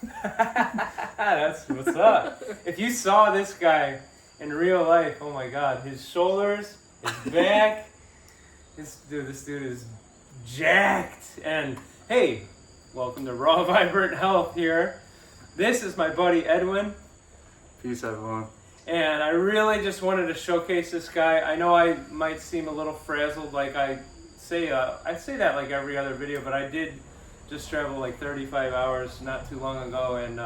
That's what's up. If you saw this guy in real life, oh my God, his shoulders, his back, this dude is jacked. And hey, welcome to Raw Vibrant Health here. This is my buddy Edwin. Peace, everyone. And I really just wanted to showcase this guy. I know I might seem a little frazzled, like I say that like every other video, but I did just travel like 35 hours not too long ago, and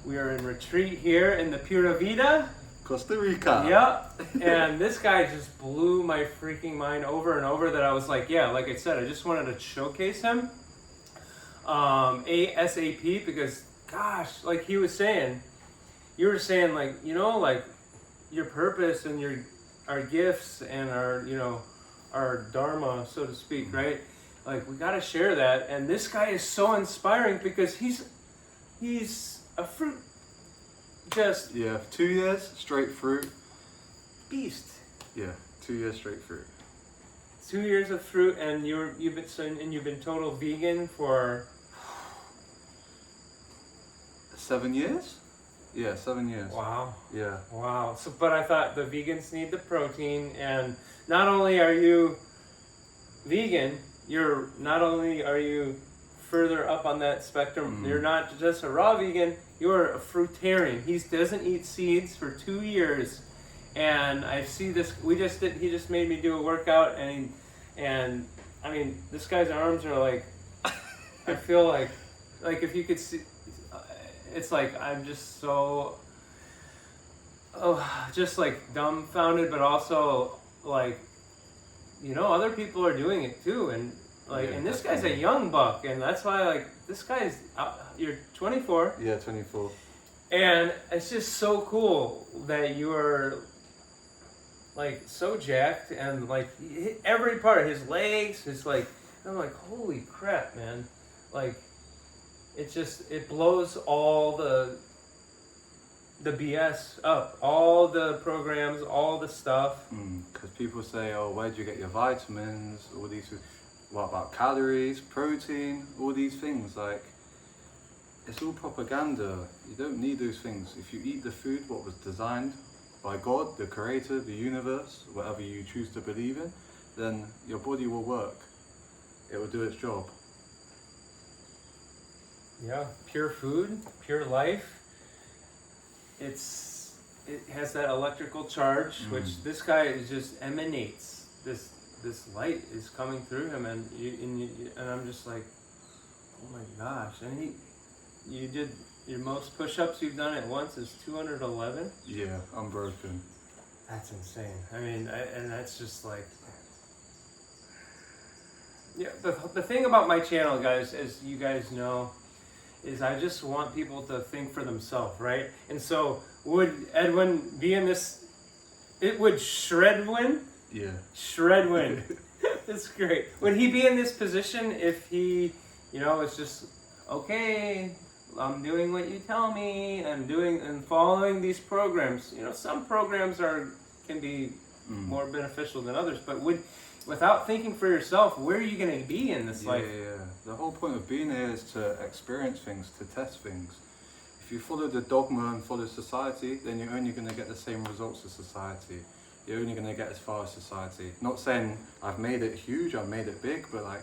we are in retreat here in the Pura Vida, Costa Rica. Yep. And this guy just blew my freaking mind over and over. That I was like, yeah, like I said, I just wanted to showcase him ASAP, because gosh, like he was saying. You were saying, like, you know, like your purpose and our gifts and our dharma, so to speak, right? Like, we got to share that. And this guy is so inspiring because he's a fruit, just 2 years straight fruit. beast. Yeah, 2 years straight fruit. 2 years of fruit, and you've been total vegan for 7 years. Yeah, 7 years. Wow. Yeah. Wow. So, but I thought the vegans need the protein, and not only are you vegan, not only are you further up on that spectrum, you're not just a raw vegan, you're a fruitarian. He doesn't eat seeds for 2 years, and I see this. He just made me do a workout, and I mean, this guy's arms are like, I feel like if you could see. It's like I'm just so, just like dumbfounded, but also like, other people are doing it too, and like, and this guy's a young buck, and that's why like this guy's, you're 24. Yeah, 24. And it's just so cool that you are like so jacked, and like every part, his legs, his like, I'm like, holy crap, man, like. It blows all the BS up, all the programs, all the stuff. Because people say, oh, where do you get your vitamins? All these, what about calories, protein, all these things? Like, it's all propaganda. You don't need those things. If you eat the food what was designed by God, the creator, the universe, whatever you choose to believe in, then your body will work. It will do its job. Yeah, pure food, pure life. It has that electrical charge, which this guy just emanates. This light is coming through him, and I'm just like, oh my gosh! And you did your most push-ups you've done at once is 211. Yeah, unbroken. That's insane. I mean, and that's just like. Yeah, the thing about my channel, guys, as you guys know, is I just want people to think for themselves, right? And so, would Edwin be in this? It would Shredwin? Yeah. Shredwin. That's great. Would he be in this position if he, it's just, okay, I'm doing what you tell me, and following these programs. Some programs can be more beneficial than others, but without thinking for yourself, where are you going to be in this life? Yeah. The whole point of being here is to experience things, to test things. If you follow the dogma and follow society, then you're only going to get the same results as society. You're only going to get as far as society. Not saying I've made it huge, I've made it big, but like,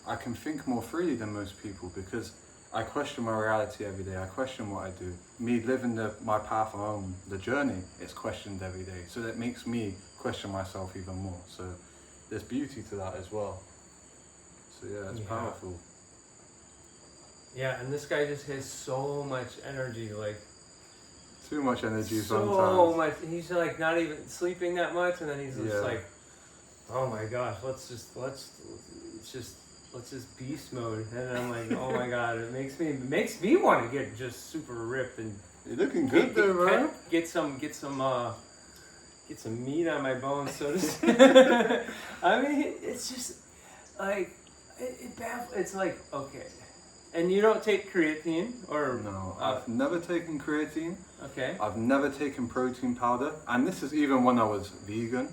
I can think more freely than most people because I question my reality every day. I question what I do. Me living my path on the journey, it's questioned every day. So that makes me question myself even more. So there's beauty to that as well. So yeah, it's powerful. Yeah, and this guy just has so much energy, like too much energy sometimes. So much. He's like not even sleeping that much, and then he's just like, oh my gosh, let's just beast mode. And I'm like, oh my god, it makes me want to get just super ripped and. You're looking good though, bro. Get some meat on my bones, so to speak. I mean, it's just like it's like, okay. And you don't take creatine or no? I've never taken creatine. Okay. I've never taken protein powder, and this is even when I was vegan.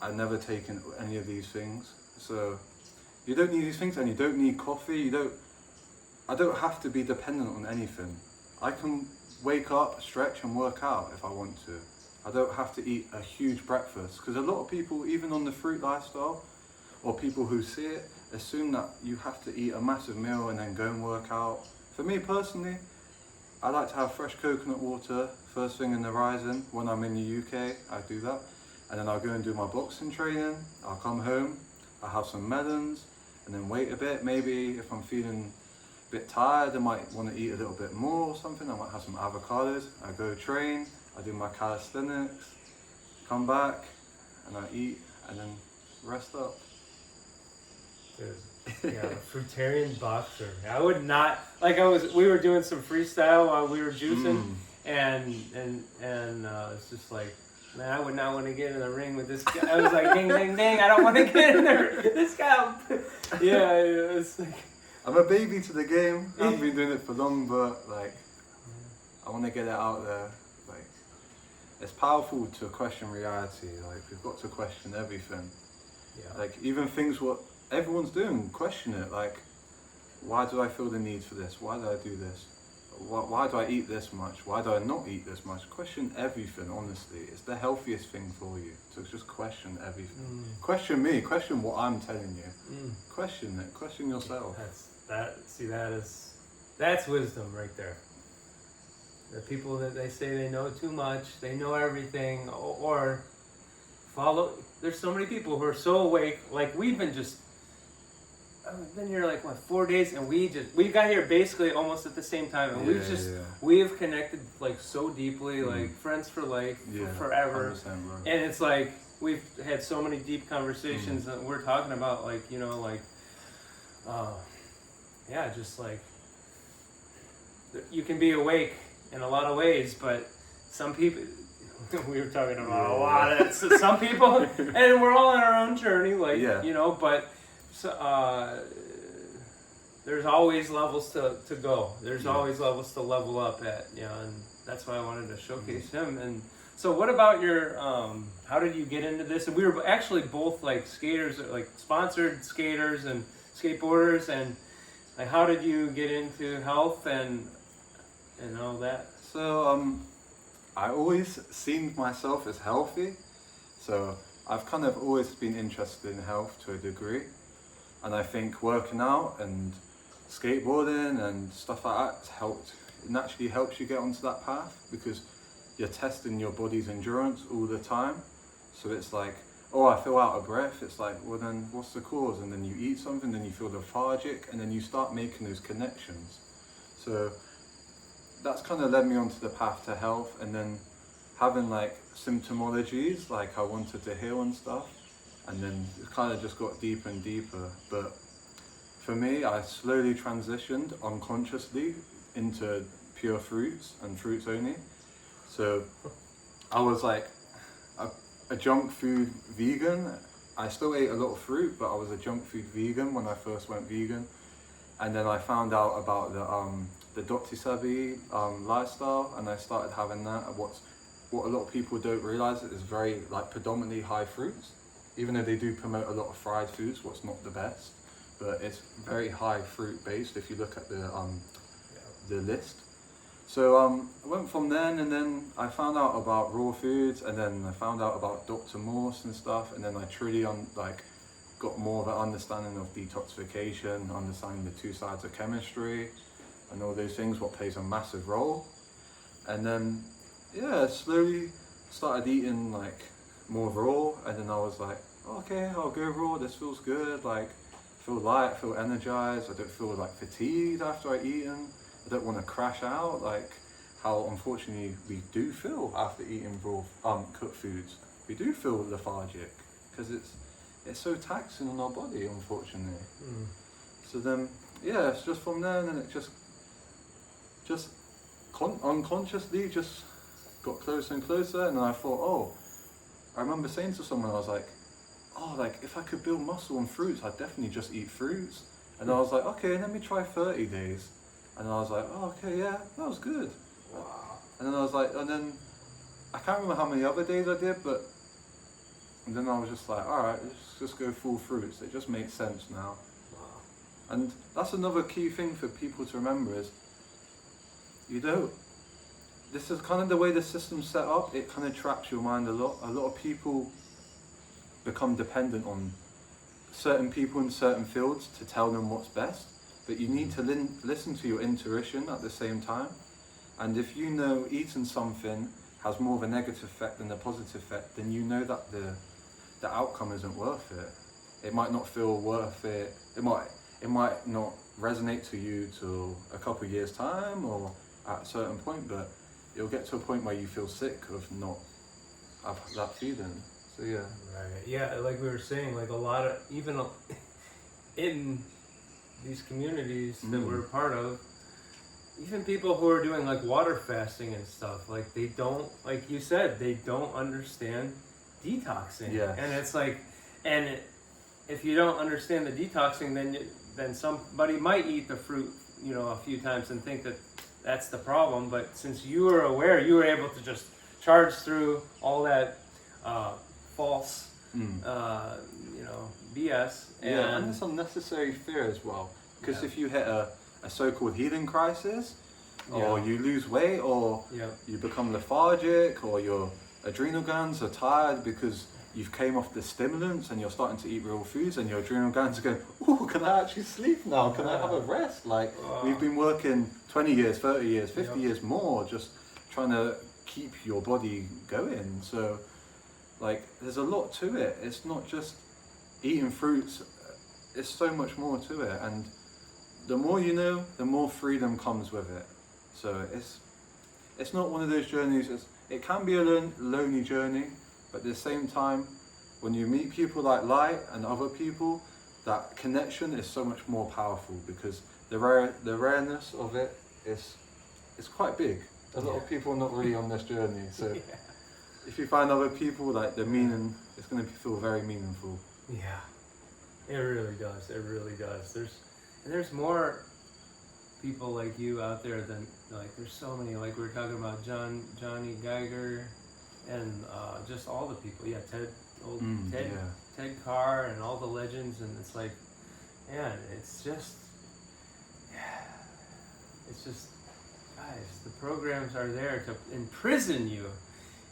I've never taken any of these things. So you don't need these things, and you don't need coffee. You don't. I don't have to be dependent on anything. I can wake up, stretch and work out if I want to. I don't have to eat a huge breakfast, because a lot of people, even on the fruit lifestyle, or people who see it, assume that you have to eat a massive meal and then go and work out. For me personally, I like to have fresh coconut water first thing in the rising. When I'm in the UK, I do that. And then I'll go and do my boxing training. I'll come home, I'll have some melons, and then wait a bit. Maybe if I'm feeling a bit tired, I might want to eat a little bit more or something. I might have some avocados. I go train, I do my calisthenics, come back, and I eat, and then rest up. Yeah, a fruitarian boxer. I would not, like we were doing some freestyle while we were juicing, and it's just like, man, I would not want to get in the ring with this guy. I was like, ding, ding, ding, I don't want to get in there. This guy, yeah, it's like. I'm a baby to the game. I haven't been doing it for long, but like, I want to get it out there. Like, it's powerful to question reality. Like, we've got to question everything. Yeah. Like, even things what everyone's doing, question it. Like, why do I feel the need for this? Why do I do this? Why do I eat this much? Why do I not eat this much? Question everything, honestly. It's the healthiest thing for you. So just question everything. Question me, question what I'm telling you. Question it, question yourself. That's wisdom right there. The people that they say they know too much, they know everything, or follow. There's so many people who are so awake, like we've been just, I've been here like, what, 4 days, and we got here basically almost at the same time, and we've connected like so deeply, like friends for life, forever. And it's like, we've had so many deep conversations that we're talking about, like, you know, like, just like, you can be awake in a lot of ways, but some people, we were talking about a lot of it, some people, and we're all on our own journey, like, you know, but there's always levels to go. There's always levels to level up at, you know, and that's why I wanted to showcase him. And so what about your, how did you get into this? And we were actually both like skaters, like sponsored skaters and skateboarders, and like, how did you get into health and all that? So I always seen myself as healthy, so I've kind of always been interested in health to a degree, and I think working out and skateboarding and stuff like that naturally helps you get onto that path, because you're testing your body's endurance all the time. So it's like, oh, I feel out of breath. It's like, well then what's the cause? And then you eat something, then you feel lethargic, and then you start making those connections. So that's kind of led me onto the path to health, and then having like symptomologies, like I wanted to heal and stuff, and then it kind of just got deeper and deeper. But for me, I slowly transitioned unconsciously into pure fruits and fruits only. So I was like a junk food vegan. I still ate a lot of fruit, but I was a junk food vegan when I first went vegan. And then I found out about the detoxification lifestyle, and I started having that. What a lot of people don't realize is very like predominantly high fruits, even though they do promote a lot of fried foods, what's not the best, but it's very high fruit based if you look at the list. So I went from then, and then I found out about raw foods, and then I found out about Dr. Morse and stuff, and then I truly got more of an understanding of detoxification, understanding the two sides of chemistry and all those things, what plays a massive role. And then slowly started eating like more raw, and then I was like, okay, I'll go raw, this feels good, like I feel light, I feel energized, I don't feel like fatigued after I eaten, I don't want to crash out, like how unfortunately we do feel after eating raw cooked foods. We do feel lethargic because it's so taxing on our body, unfortunately. So then it's just from there, and then it just unconsciously just got closer and closer, and then I thought, I remember saying to someone, I was like, if I could build muscle on fruits, I'd definitely just eat fruits. And I was like, okay, let me try 30 days. And I was like, that was good. Wow. And then I was like, and then I can't remember how many other days I did, but and then I was just like, all right, let's just go full fruits. It just makes sense now. Wow. And that's another key thing for people to remember is, this is kind of the way the system's set up, it kind of traps your mind a lot. A lot of people become dependent on certain people in certain fields to tell them what's best, but you need to listen to your intuition at the same time. And if you know eating something has more of a negative effect than a positive effect, then you know that the outcome isn't worth it. It might not feel worth it. It might not resonate to you till a couple of years time or at a certain point, but it'll get to a point where you feel sick of not of that feeling. So yeah. Right. Yeah, like we were saying, like a lot of, even in these communities that we're a part of, even people who are doing like water fasting and stuff, like they don't, like you said, they don't understand detoxing. Yeah. And it's like, if you don't understand the detoxing, then somebody might eat the fruit, a few times and think that that's the problem. But since you were aware, you were able to just charge through all that false, BS. And it's unnecessary fear as well. Because if you hit a so-called healing crisis, or you lose weight, or you become lethargic, or your adrenal glands are tired because you've came off the stimulants and you're starting to eat real foods, and your adrenal glands are going, oh, can I actually sleep now? Can I have a rest? Like, we've been working 20 years, 30 years, 50 years more, just trying to keep your body going. So, like, there's a lot to it. It's not just eating fruits. It's so much more to it. And the more you know, the more freedom comes with it. So it's not one of those journeys. It can be a lonely journey, but at the same time, when you meet people like Light and other people, that connection is so much more powerful, because the rareness of it is quite big. A lot of people are not really on this journey, so if you find other people, like, the meaning, it's going to feel very meaningful. Yeah, it really does. It really does. There's more people like you out there than, like, there's so many, like we were talking about Johnny Geiger, and just all the people. Yeah, Ted Carr, and all the legends, and it's like, man, it's just, guys, the programs are there to imprison you,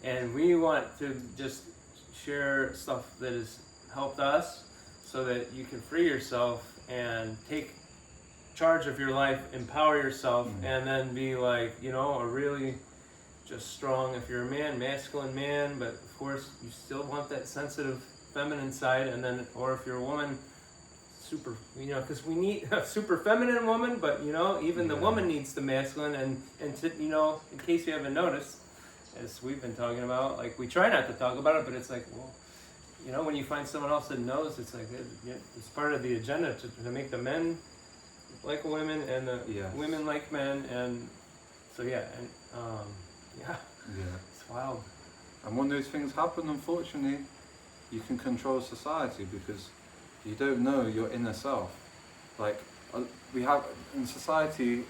and we want to just share stuff that has helped us, so that you can free yourself and take charge of your life, empower yourself, and then be like, a really just strong, if you're a man, masculine man, but of course you still want that sensitive feminine side, and then, or if you're a woman, super, because we need a super feminine woman, but even the woman needs the masculine, and to, in case you haven't noticed, as we've been talking about, like, we try not to talk about it, but it's like, well, when you find someone else that knows, it's like, it's part of the agenda to make the men like women and the women like men, and so it's wild. And when those things happen, unfortunately, you can control society, because you don't know your inner self. Like, we have in society,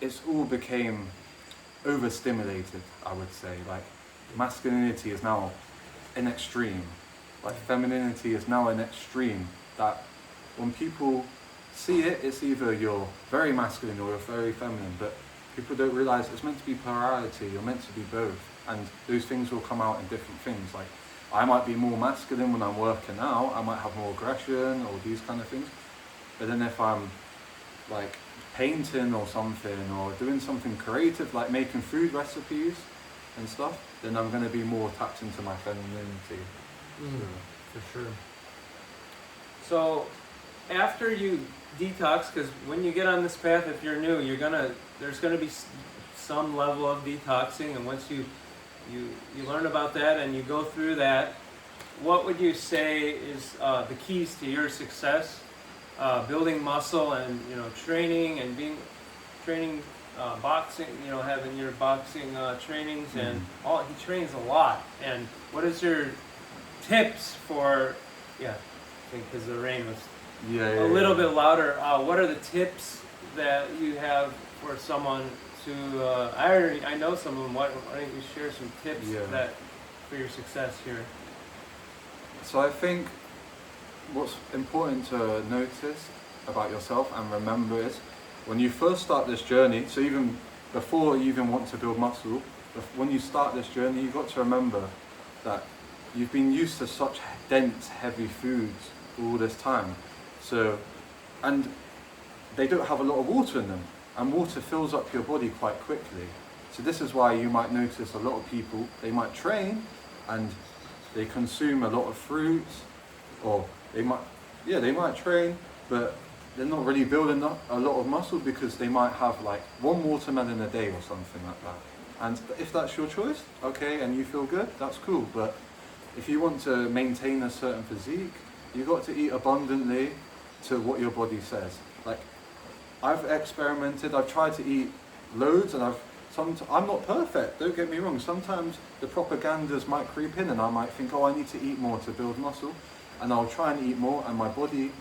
it's all became overstimulated, I would say. Like, masculinity is now an extreme, like femininity is now an extreme, that when people see it, it's either you're very masculine or you're very feminine, but people don't realize it's meant to be plurality. You're meant to be both, and those things will come out in different things. Like, I might be more masculine when I'm working out, I might have more aggression or these kind of things, but then if I'm like painting or something, or doing something creative like making food recipes and stuff, then I'm going to be more tapped into my femininity. For sure. So after you detox, because when you get on this path, if you're new, there's gonna be some level of detoxing, and once you learn about that and you go through that, what would you say is the keys to your success, building muscle and training and training boxing, having your boxing trainings, and he trains a lot. And what is your tips for because the rain was a little bit louder. What are the tips that you have for someone to? I know some of them. Why don't you share some tips that for your success here? So I think what's important to notice about yourself and remember is, when you first start this journey, so even before you even want to build muscle, when you start this journey, you've got to remember that you've been used to such dense, heavy foods all this time. So, and they don't have a lot of water in them, and water fills up your body quite quickly. So this is why you might notice a lot of people, they might train and they consume a lot of fruits, or they might train, but they're not really building up a lot of muscle because they might have like one watermelon a day or something like that. And if that's your choice, okay, and you feel good, that's cool. But if you want to maintain a certain physique, you've got to eat abundantly to what your body says. Like, I've experimented, I've tried to eat loads, and I'm not perfect, don't get me wrong. Sometimes the propagandas might creep in and I might think, oh, I need to eat more to build muscle, and I'll try and eat more and my body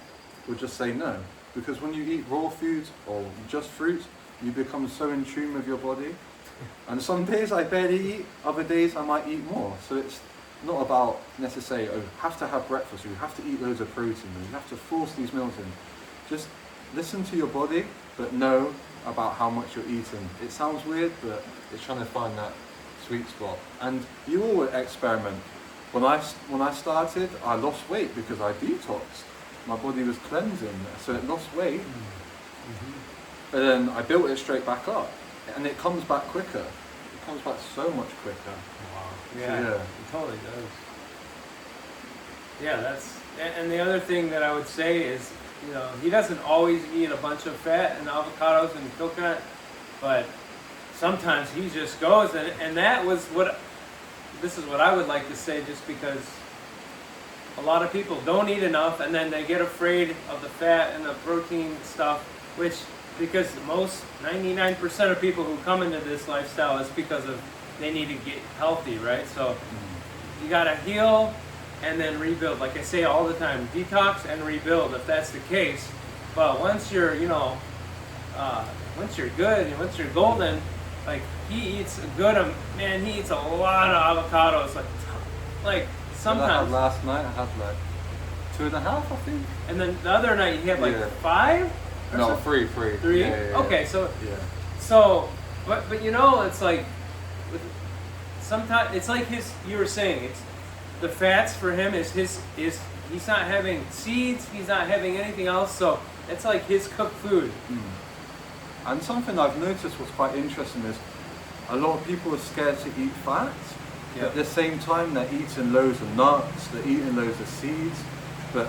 will just say no. Because when you eat raw foods or just fruits, you become so in tune with your body. And some days I barely eat, other days I might eat more. So it's not about necessarily, oh, you have to have breakfast, or you have to eat loads of protein, or you have to force these meals in. Just listen to your body, but know about how much you're eating. It sounds weird, but it's trying to find that sweet spot. And you all experiment. When I started, I lost weight because I detoxed. My body was cleansing, so it lost weight. Mm-hmm. But then I built it straight back up, and it comes back quicker. It comes back so much quicker. Wow. So, yeah, it totally does. Yeah, and the other thing that I would say is, you know, he doesn't always eat a bunch of fat and avocados and coconut, but sometimes he just goes, and that was this is what I would like to say, just because a lot of people don't eat enough, and then they get afraid of the fat and the protein stuff, which, because most 99% of people who come into this lifestyle is because of they need to get healthy, right? So you gotta heal and then rebuild. Like I say all the time, detox and rebuild if that's the case. But once you're, once you're good and once you're golden, like he eats a good, man, he eats a lot of avocados, like sometimes. Last night I had like 2.5, I think. And then the other night you had like 5? No, something? 3. 3? Yeah. Okay, so but you know, it's like sometimes it's like you were saying, it's the fats for him is he's not having seeds, he's not having anything else, so it's like his cooked food. And something I've noticed what's quite interesting is a lot of people are scared to eat fats, but at the same time they're eating loads of nuts, they're eating loads of seeds, but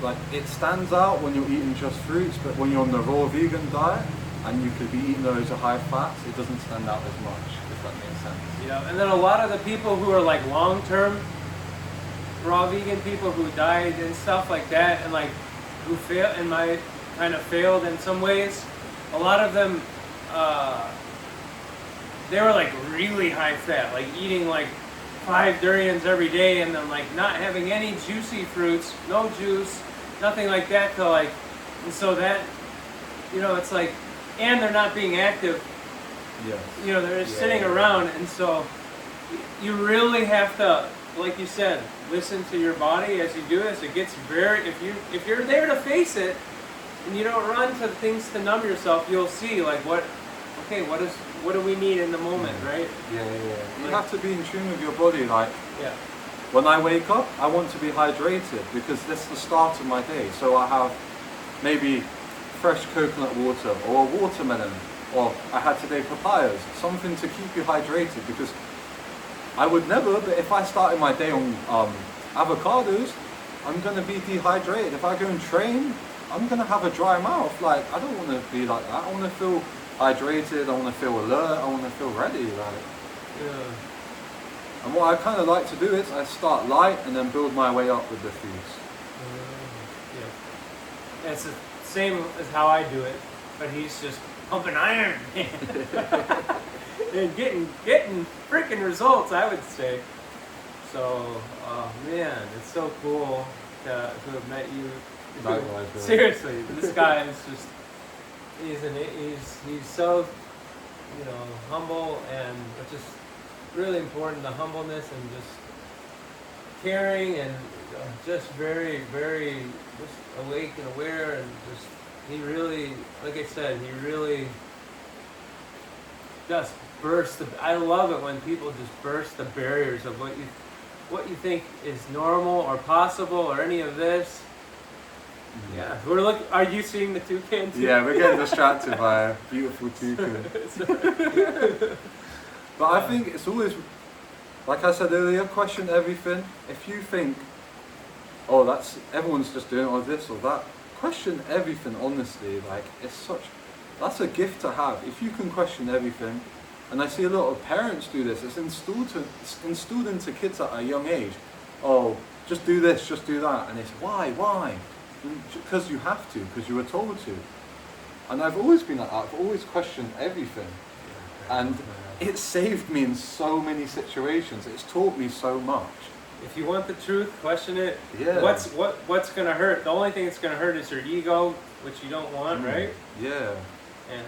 like it stands out when you're eating just fruits, but when you're on the raw vegan diet and you could be eating loads of high fats, it doesn't stand out as much, if that makes sense. Yeah, and then a lot of the people who are like long-term raw vegan people who died and stuff like that, and like who failed in some ways, a lot of them, they were like really high fat, like eating like 5 durians every day, and then like not having any juicy fruits, no juice, nothing like that to like, and so that, you know, it's like, and they're not being active. Yeah. You know, they're just sitting around, and so you really have to, like you said, listen to your body as you do this. It gets very, if you're there to face it, and you don't run to things to numb yourself, you'll see like what do we need in the moment, right? Yeah. You have to be in tune with your body. Like, when I wake up, I want to be hydrated because this is the start of my day. So I have maybe fresh coconut water or a watermelon, or I had today papayas, something to keep you hydrated, because I would never, but if I started my day on avocados, I'm going to be dehydrated. If I go and train, I'm going to have a dry mouth. Like, I don't want to be like that. I want to feel hydrated, I want to feel alert, I want to feel ready. Like. Yeah. And what I kind of like to do is I start light and then build my way up with the foods. Yeah. It's the same as how I do it, but he's just pumping iron and getting freaking results, I would say. So, man, it's so cool to have met you. Likewise, seriously, this guy is just he's so, you know, humble, and it's just really important, the humbleness and just caring, and just very, very just awake and aware, and just he really, like I said, he really just bursts the. I love it when people just burst the barriers of what you think is normal or possible or any of this. Yeah, we're looking. Are you seeing the toucan too? Yeah, we're getting distracted by a beautiful toucan. But I think it's always, like I said earlier, question everything. If you think, oh, everyone's just doing all this or that, question everything honestly. Like, that's a gift to have. If you can question everything, and I see a lot of parents do this, it's instilled into kids at a young age. Oh, just do this, just do that. And it's, why? Because you have to, because you were told to. And I've always been like that. I've always questioned everything. And it saved me in so many situations. It's taught me so much. If you want the truth, question it. Yeah. What's gonna hurt? The only thing that's gonna hurt is your ego, which you don't want, right? Yeah. And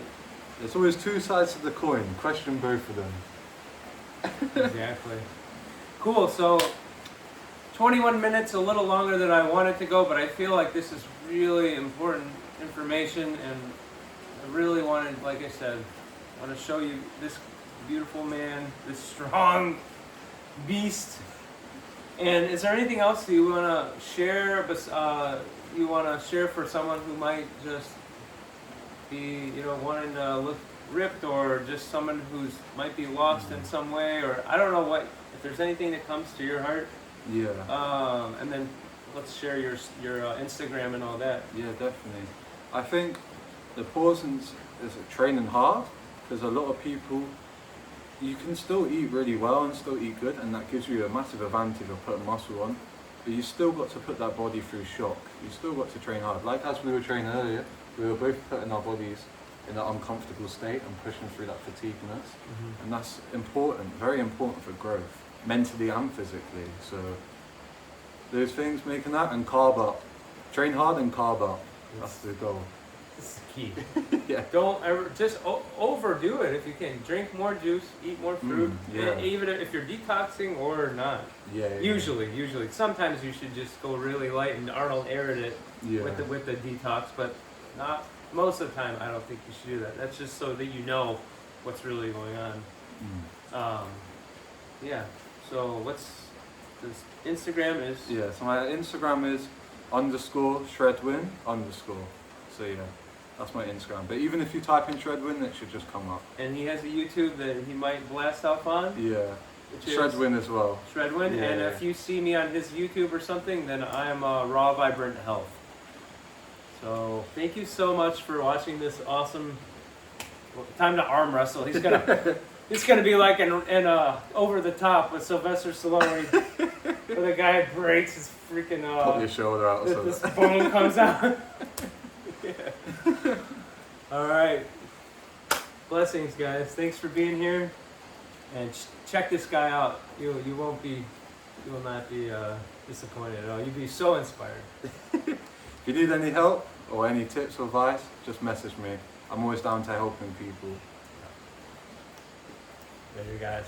there's always two sides to the coin. Question both of them. Exactly. Cool. So 21 minutes, a little longer than I wanted to go, but I feel like this is really important information, and I really wanted, like I said, I want to show you this beautiful man, this strong beast. And is there anything else that you want to share? You want to share for someone who might just be, wanting to look ripped, or just someone who's might be lost in some way, or I don't know if there's anything that comes to your heart. Yeah. And then let's share your Instagram and all that. Yeah, definitely. I think the importance is training hard, because a lot of people, you can still eat really well and still eat good, and that gives you a massive advantage of putting muscle on, but you still got to put that body through shock. You still got to train hard. Like as we were training earlier, we were both putting our bodies in an uncomfortable state and pushing through that fatigueness. And that's important, very important for growth, mentally and physically. So those things, making that, and carb up. Train hard and carb up. That's the goal. This is key. Yeah. Don't ever just overdo it if you can. Drink more juice, eat more fruit, even if you're detoxing or not. Usually. Sometimes you should just go really light, and Arnold aired it with the detox, but not most of the time. I don't think you should do that. That's just so that you know what's really going on. So this Instagram is? Yeah, so my Instagram is _Shredwin_. So yeah, that's my Instagram. But even if you type in Shredwin, it should just come up. And he has a YouTube that he might blast off on? Yeah. Shredwin as well. Shredwin, yeah, and if you see me on his YouTube or something, then I'm Raw Vibrant Health. So thank you so much for watching this awesome. Time to arm wrestle. He's gonna be like in Over the Top with Sylvester Stallone, where the guy breaks his freaking pop your shoulder out. This bone comes out. All right. Blessings, guys. Thanks for being here. And check this guy out. You will not be disappointed at all. You'll be so inspired. If you need any help or any tips or advice, just message me. I'm always down to helping people. There you guys.